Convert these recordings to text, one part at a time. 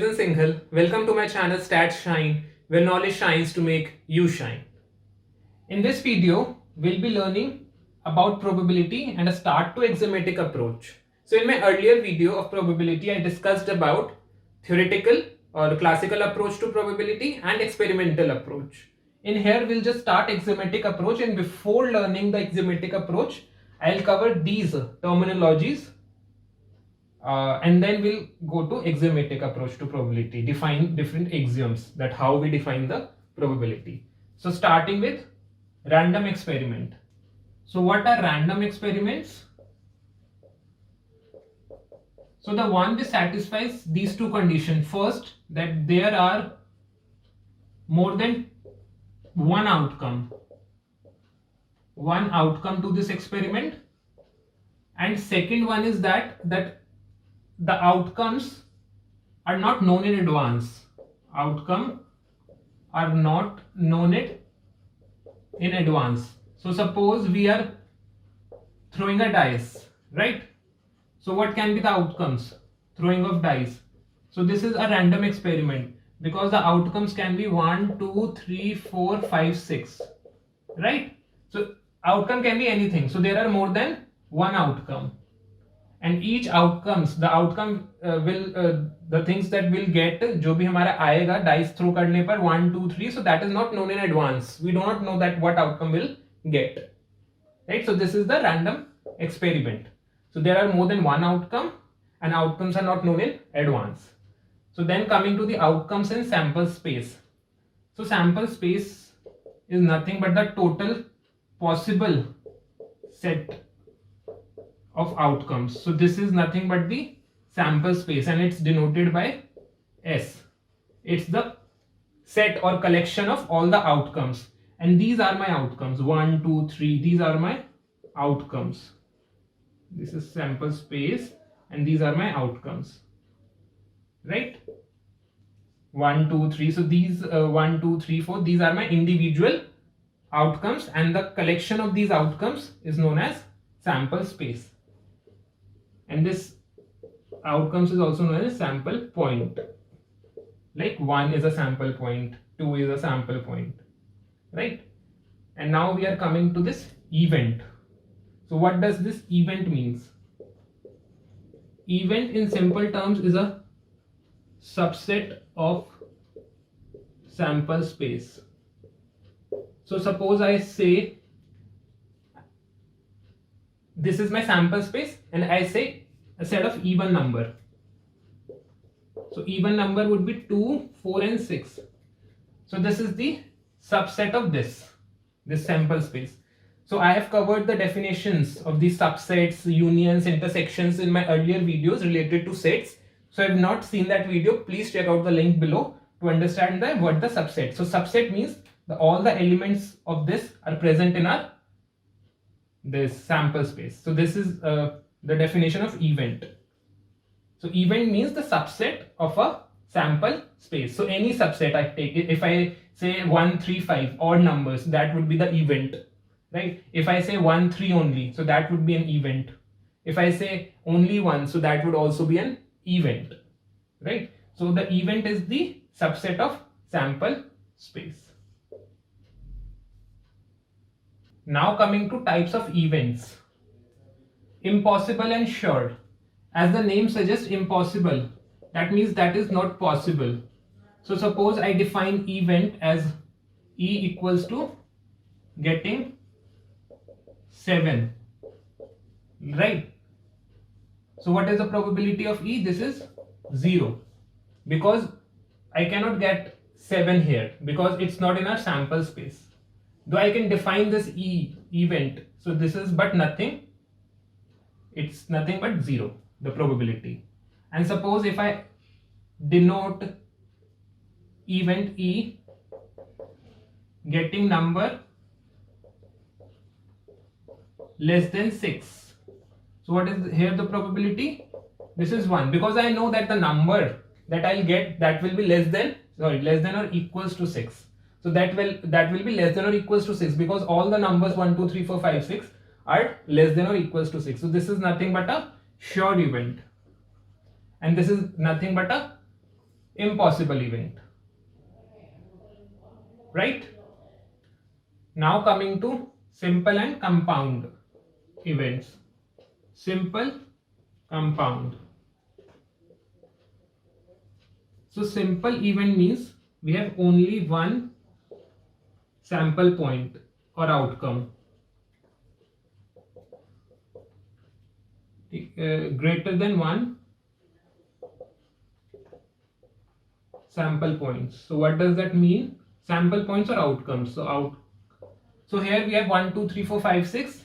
Jason Singhal. Welcome to my channel Stats Shine, where knowledge shines to make you shine. In this video, we'll be learning about probability and a start to axiomatic approach. So in my earlier video of probability, I discussed about theoretical or classical approach to probability and experimental approach. In here, we'll just start axiomatic approach, and before learning the axiomatic approach, I'll cover these terminologies and then we'll go to axiomatic approach to probability, define different axioms, that how we define the probability. So starting with random experiment. So what are random experiments? So the one that satisfies these two conditions. First, that there are more than one outcome to this experiment, and second one is that the outcomes are not known in advance. Outcome are not known it in advance. So suppose we are throwing a dice, right? So what can be the outcomes? Throwing of dice. So this is a random experiment because the outcomes can be 1, 2, 3, 4, 5, 6, right? So outcome can be anything. So there are more than one outcome. And each outcomes, the outcome the things that will get, जो भी हमारा आएगा dice throw करने पर 1, 2, 3, so that is not known in advance. We do not know that what outcome will get, right? So this is the random experiment. So there are more than one outcome, and outcomes are not known in advance. So then coming to the outcomes in sample space. So sample space is nothing but the total possible set of outcomes. So this is nothing but the sample space, and it's denoted by S. It's the set or collection of all the outcomes, and these are my outcomes 1, 2, 3. These are my outcomes. This is sample space and these are my outcomes, right? 1, 2, 3. So these 1, 2, 3, 4, these are my individual outcomes, and the collection of these outcomes is known as sample space. And this outcomes is also known as sample point. Like 1 is a sample point, 2 is a sample point, right? And now we are coming to this event. So what does this event means? Event in simple terms is a subset of sample space. So suppose I say this is my sample space, and I say a set of even number. So even number would be 2, 4 and 6. So this is the subset of this sample space. So I have covered the definitions of these subsets, unions, intersections in my earlier videos related to sets. So if you have not seen that video, please check out the link below to understand what the subset. So subset means all the elements of this are present in this sample space. So this is the definition of event. So event means the subset of a sample space. So any subset I take it, if I say 1, 3, 5 odd numbers, that would be the event, right? If I say 1, 3 only, so that would be an event. If I say only 1, so that would also be an event, right? So the event is the subset of sample space. Now coming to types of events. Impossible and sure. As the name suggests, impossible, that means that is not possible. So suppose I define event as E equals to getting 7, right? So what is the probability of E? This is 0, because I cannot get 7 here because it's not in our sample space. Though I can define this event, so this is but nothing, it's nothing but 0, the probability. And suppose if I denote event E getting number less than 6, so what is here the probability? This is 1, because I know that the number that I'll get, that will be less than or equals to 6. So that will be less than or equals to 6, because all the numbers 1, 2, 3, 4, 5, 6 are less than or equals to 6. So this is nothing but a sure event, and this is nothing but a impossible event, right? Now coming to simple and compound events. Simple, compound. So simple event means we have only one sample point or outcome greater than one sample points. So what does that mean? Sample points or outcomes. So here we have 1 2 3 4 5 6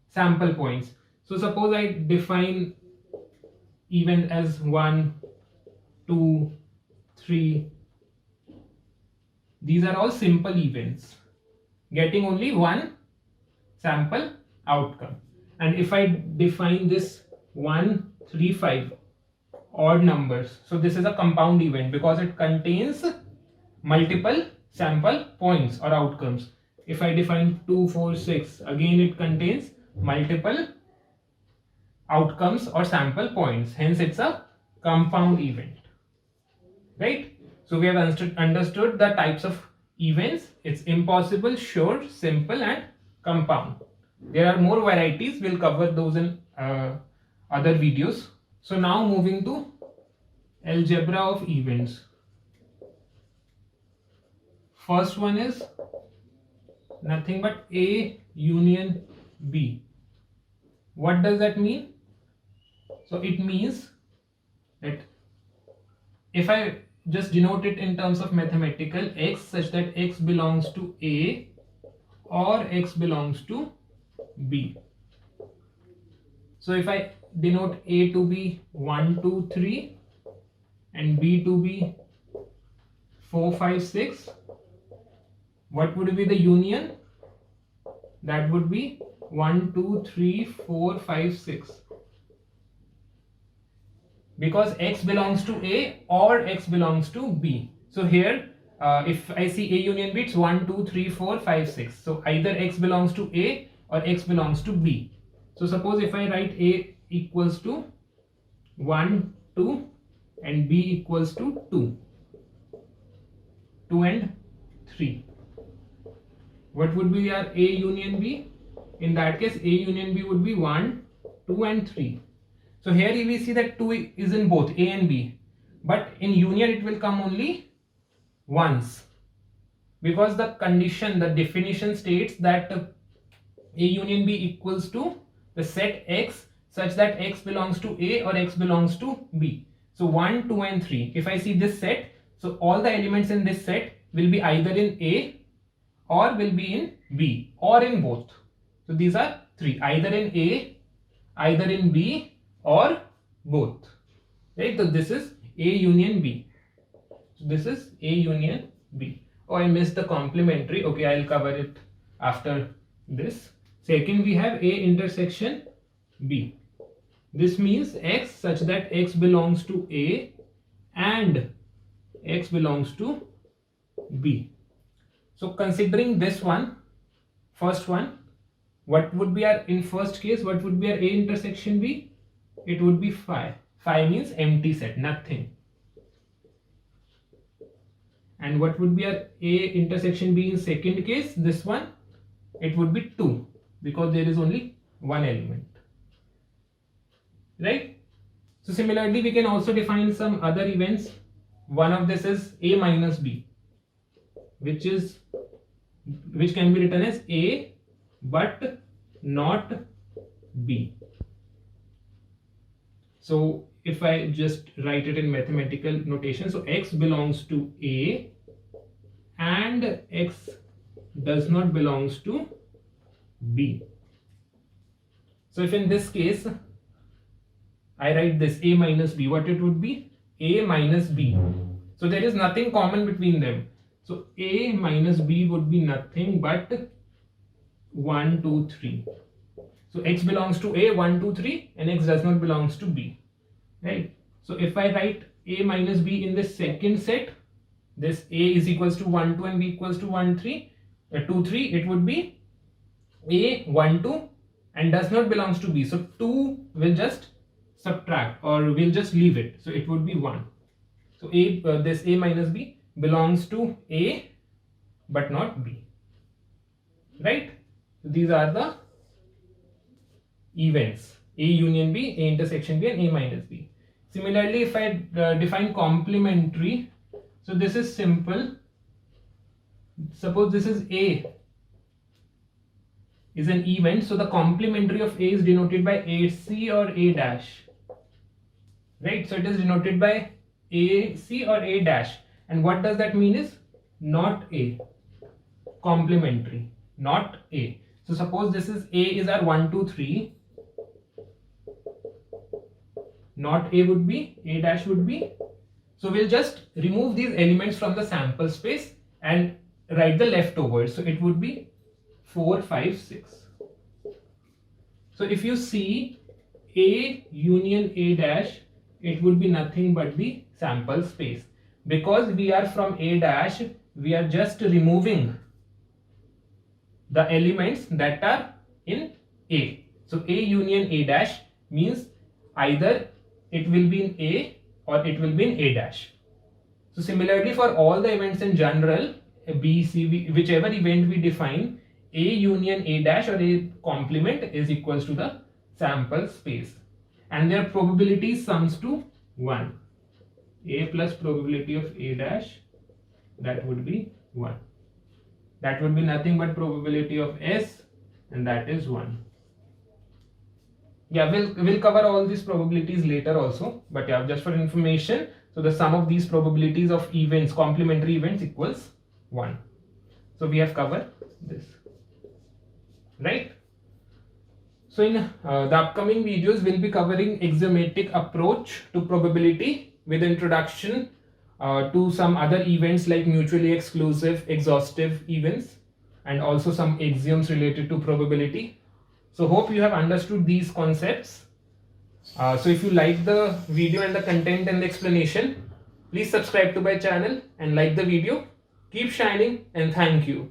sample points. So suppose I define event as 1 2 3. These are all simple events getting only one sample outcome. And if I define this 1 3 5 odd numbers, so this is a compound event because it contains multiple sample points or outcomes. If I define 2 4 6, again it contains multiple outcomes or sample points, hence it's a compound event, right? So we have understood the types of events. It's impossible, sure, simple and compound. There are more varieties, we'll cover those in other videos. So now moving to algebra of events. First one is nothing but A union B. What does that mean? So it means that if I just denote it in terms of mathematical, x such that x belongs to A or x belongs to B. So if I denote A to be 1 2 3 and B to be 4 5 6, what would be the union? That would be 1 2 3 4 5 6, because x belongs to A or x belongs to B. So here if I see A union B, it's 1 2 3 4 5 6. So either x belongs to A or x belongs to B. So suppose if I write A equals to 1 2 and B equals to 2 and 3, what would be our A union B? In that case A union B would be 1 2 and 3. So here we see that 2 is in both A and B, but in union it will come only once, because the condition, the definition states that A union B equals to the set X such that X belongs to A or X belongs to B. So 1 2 and 3, if I see this set, so all the elements in this set will be either in A or will be in B or in both. So these are 3, either in A, either in B or both, right? So this is A union B. So this is A union B. Oh, I missed the complementary. Okay, I'll cover it after this. Second, we have A intersection B. This means X such that X belongs to A and X belongs to B. So considering this one, first one, what would be our, in first case, what would be our A intersection B? It would be phi. Phi means empty set, nothing. And what would be our A intersection B in second case? This one, it would be 2, because there is only one element, right? So similarly, we can also define some other events. One of this is A minus B, which can be written as A but not B. So if I just write it in mathematical notation, so X belongs to A and X does not belongs to B. So if in this case I write this A minus B, what it would be? A minus B. So there is nothing common between them. So A minus B would be nothing but 1 2 3. So X belongs to A 1 2 3 and X does not belongs to B, right? So if I write A minus B in this second set, this A is equals to 1 2 and B equals to 1 3 2 3, it would be A 1 2 and does not belongs to B. So 2 will just subtract or we'll just leave it. So it would be 1. So this A minus B belongs to A but not B, right? So these are the events, A union B, A intersection B, and A minus B. Similarly, if I define complementary, so this is simple. Suppose this is A is an event, so the complementary of A is denoted by AC or A dash, right? So it is denoted by AC or A dash, and what does that mean is not A, complementary, not A. So suppose this is A is our 1, 2, 3, not A would be, A dash would be. So we'll just remove these elements from the sample space and write the leftovers. So it would be 4, 5, 6. So if you see A union A dash, it would be nothing but the sample space. Because we are from A dash, we are just removing the elements that are in A. So A union A dash means either it will be in A or it will be in A dash. So similarly, for all the events in general, B, C, whichever event we define, A union A dash or A complement is equals to the sample space, and their probability sums to 1. A plus probability of A dash, that would be 1. That would be nothing but probability of S, and that is 1. Yeah, we'll cover all these probabilities later also, but yeah, just for information, so the sum of these probabilities of events, complementary events, equals 1. So we have covered this, right? So in the upcoming videos, we'll be covering axiomatic approach to probability with introduction to some other events like mutually exclusive, exhaustive events, and also some axioms related to probability. So hope you have understood these concepts. So if you like the video and the content and the explanation, please subscribe to my channel and like the video. Keep shining, and thank you.